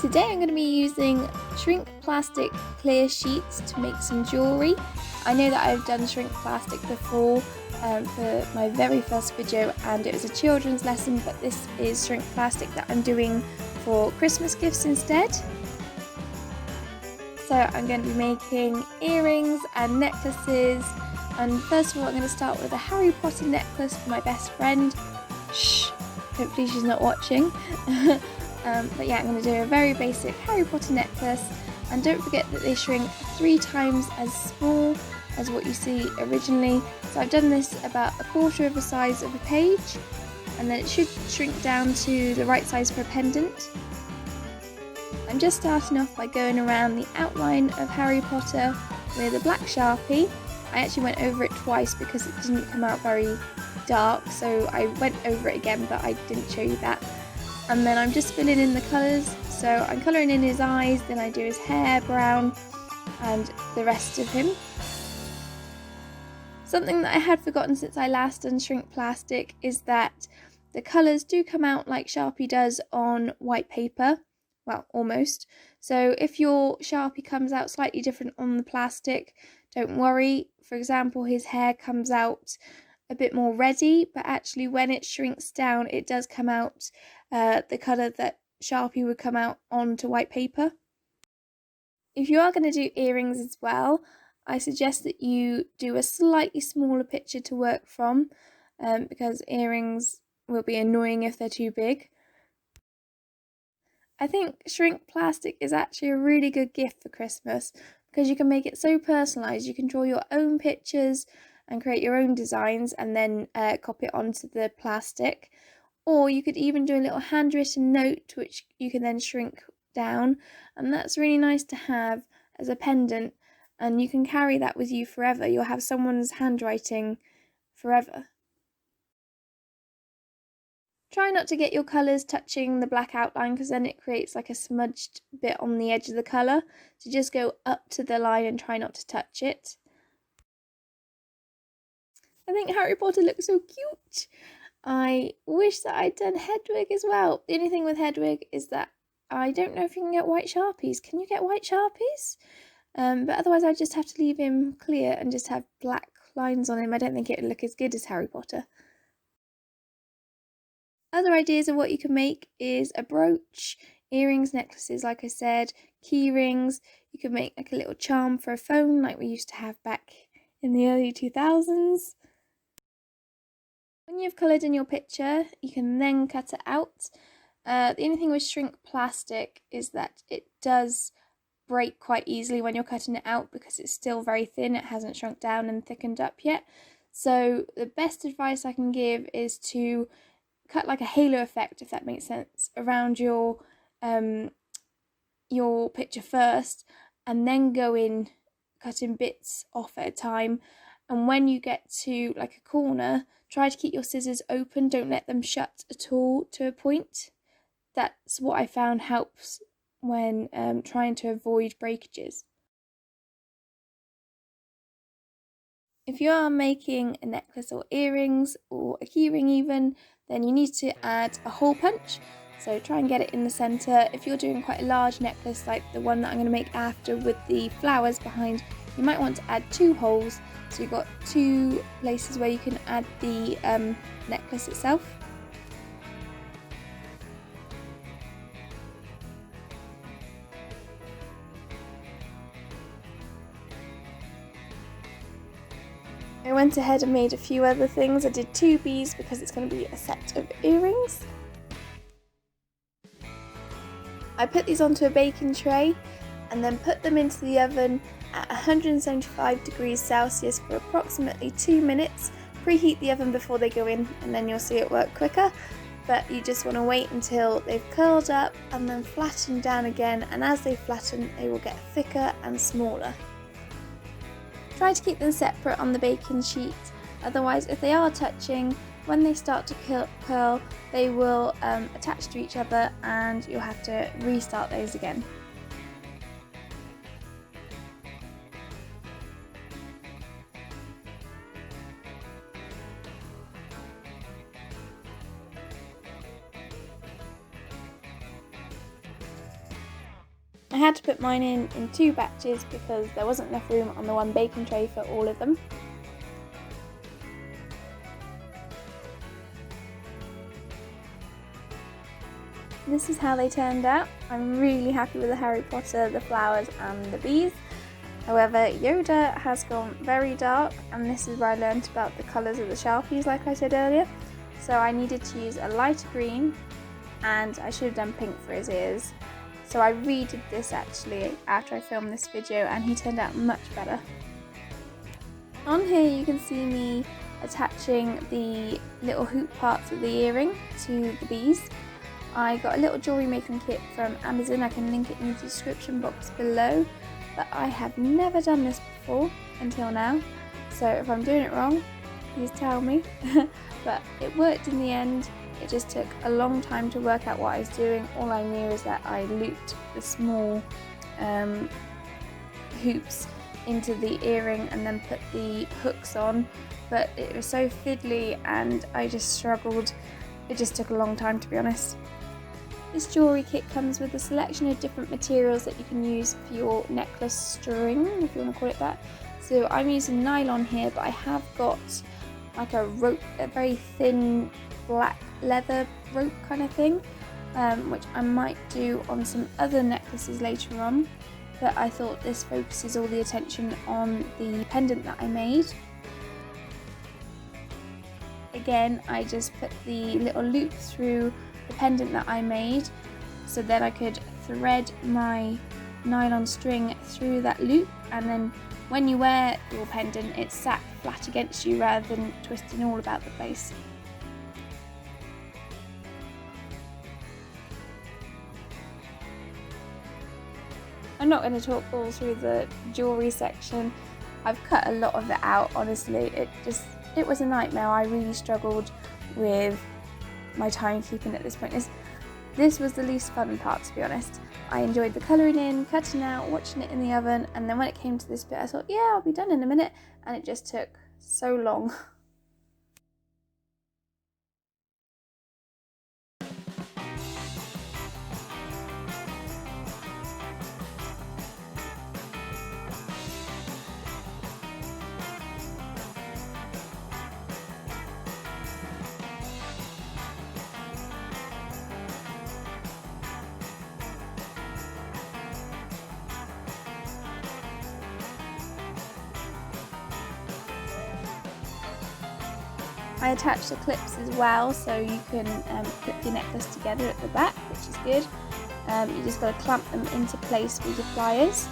Today I'm going to be using shrink plastic clear sheets to make some jewellery. I know that I've done shrink plastic before for my very first video, and it was a children's lesson, but this is shrink plastic that I'm doing for Christmas gifts instead. So I'm going to be making earrings and necklaces, and first of all I'm going to start with a Harry Potter necklace for my best friend. Shh, hopefully she's not watching. But yeah, I'm going to do a very basic Harry Potter necklace, and don't forget that they shrink 3 times as small as what you see originally. So I've done this about 1/4 of the size of a page, and then it should shrink down to the right size for a pendant. I'm just starting off by going around the outline of Harry Potter with a black Sharpie. I actually went over it twice because it didn't come out very dark, so I went over it again, but I didn't show you that. And then I'm just filling in the colours, so I'm colouring in his eyes, then I do his hair brown and the rest of him. Something that I had forgotten since I last done shrink plastic is that the colours do come out like Sharpie does on white paper, well, almost. So if your Sharpie comes out slightly different on the plastic, don't worry. For example, his hair comes out a bit more reddy, but actually when it shrinks down it does come out the colour that Sharpie would come out onto white paper. If you are going to do earrings as well, I suggest that you do a slightly smaller picture to work from, because earrings will be annoying if they're too big. I think shrink plastic is actually a really good gift for Christmas because you can make it so personalised. You can draw your own pictures and create your own designs and then copy it onto the plastic. Or you could even do a little handwritten note which you can then shrink down, and that's really nice to have as a pendant, and you can carry that with you forever. You'll have someone's handwriting forever. Try not to get your colours touching the black outline because then it creates like a smudged bit on the edge of the colour. So just go up to the line and try not to touch it. I think Harry Potter looks so cute. I wish that I'd done Hedwig as well. The only thing with Hedwig is that I don't know if you can get white Sharpies. Can you get white Sharpies? But otherwise I'd just have to leave him clear and just have black lines on him. I don't think it would look as good as Harry Potter. Other ideas of what you can make is a brooch, earrings, necklaces, like I said, key rings. You can make like a little charm for a phone like we used to have back in the early 2000s. When you've coloured in your picture, you can then cut it out. The only thing with shrink plastic is that it does break quite easily when you're cutting it out because it's still very thin. It hasn't shrunk down and thickened up yet. So the best advice I can give is to cut like a halo effect, if that makes sense, around your picture first, and then go in cutting bits off at a time. And when you get to like a corner, try to keep your scissors open, don't let them shut at all to a point. That's what I found helps when trying to avoid breakages. If you are making a necklace or earrings or a keyring even, then you need to add a hole punch. So try and get it in the centre. If you're doing quite a large necklace like the one that I'm going to make after with the flowers behind, you might want to add 2 holes. So you've got 2 places where you can add the necklace itself. I went ahead and made a few other things. I did 2 bees because it's going to be a set of earrings. I put these onto a baking tray and then put them into the oven at 175 degrees Celsius for approximately 2 minutes. Preheat the oven before they go in and then you'll see it work quicker, but you just want to wait until they've curled up and then flatten down again, and as they flatten they will get thicker and smaller. Try to keep them separate on the baking sheet, otherwise if they are touching, when they start to curl they will attach to each other and you'll have to restart those again. I had to put mine in 2 batches because there wasn't enough room on the one baking tray for all of them. This is how they turned out. I'm really happy with the Harry Potter, the flowers and the bees. However, Yoda has gone very dark, and this is where I learned about the colours of the Sharpies like I said earlier. So I needed to use a lighter green, and I should have done pink for his ears. So I redid this actually after I filmed this video, and he turned out much better. On here you can see me attaching the little hoop parts of the earring to the bees. I got a little jewellery making kit from Amazon. I can link it in the description box below, but I have never done this before until now, so if I'm doing it wrong, please tell me. But it worked in the end. It just took a long time to work out what I was doing. All I knew is that I looped the small hoops into the earring and then put the hooks on, but it was so fiddly and I just struggled. It just took a long time, to be honest. This jewellery kit comes with a selection of different materials that you can use for your necklace string, if you want to call it that. So I'm using nylon here, but I have got like a rope, a very thin black leather rope kind of thing, which I might do on some other necklaces later on. But I thought this focuses all the attention on the pendant that I made. Again, I just put the little loop through the pendant that I made, so then I could thread my nylon string through that loop, and then when you wear your pendant it sat flat against you rather than twisting all about the place. I'm not going to talk all through the jewellery section. I've cut a lot of it out, honestly. It was a nightmare. I really struggled with my timekeeping at this point. This was the least fun part, to be honest. I enjoyed the colouring in, cutting out, watching it in the oven, and then when it came to this bit I thought, yeah, I'll be done in a minute, and it just took so long. I attached the clips as well, so you can clip your necklace together at the back, which is good. You just got to clamp them into place with your pliers.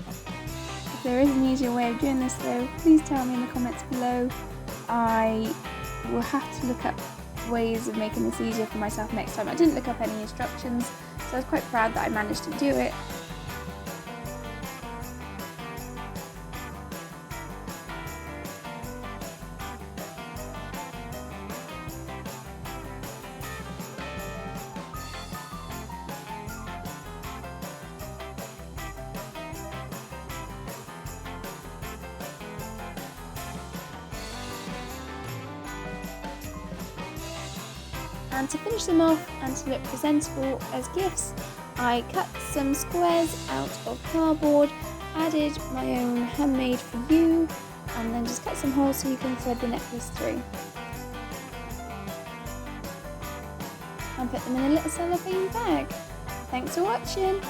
If there is an easier way of doing this though, please tell me in the comments below. I will have to look up ways of making this easier for myself next time. I didn't look up any instructions, so I was quite proud that I managed to do it. And to finish them off and to look presentable as gifts, I cut some squares out of cardboard, added my own handmade for you, and then just cut some holes so you can thread the necklace through. And put them in a little cellophane bag. Thanks for watching!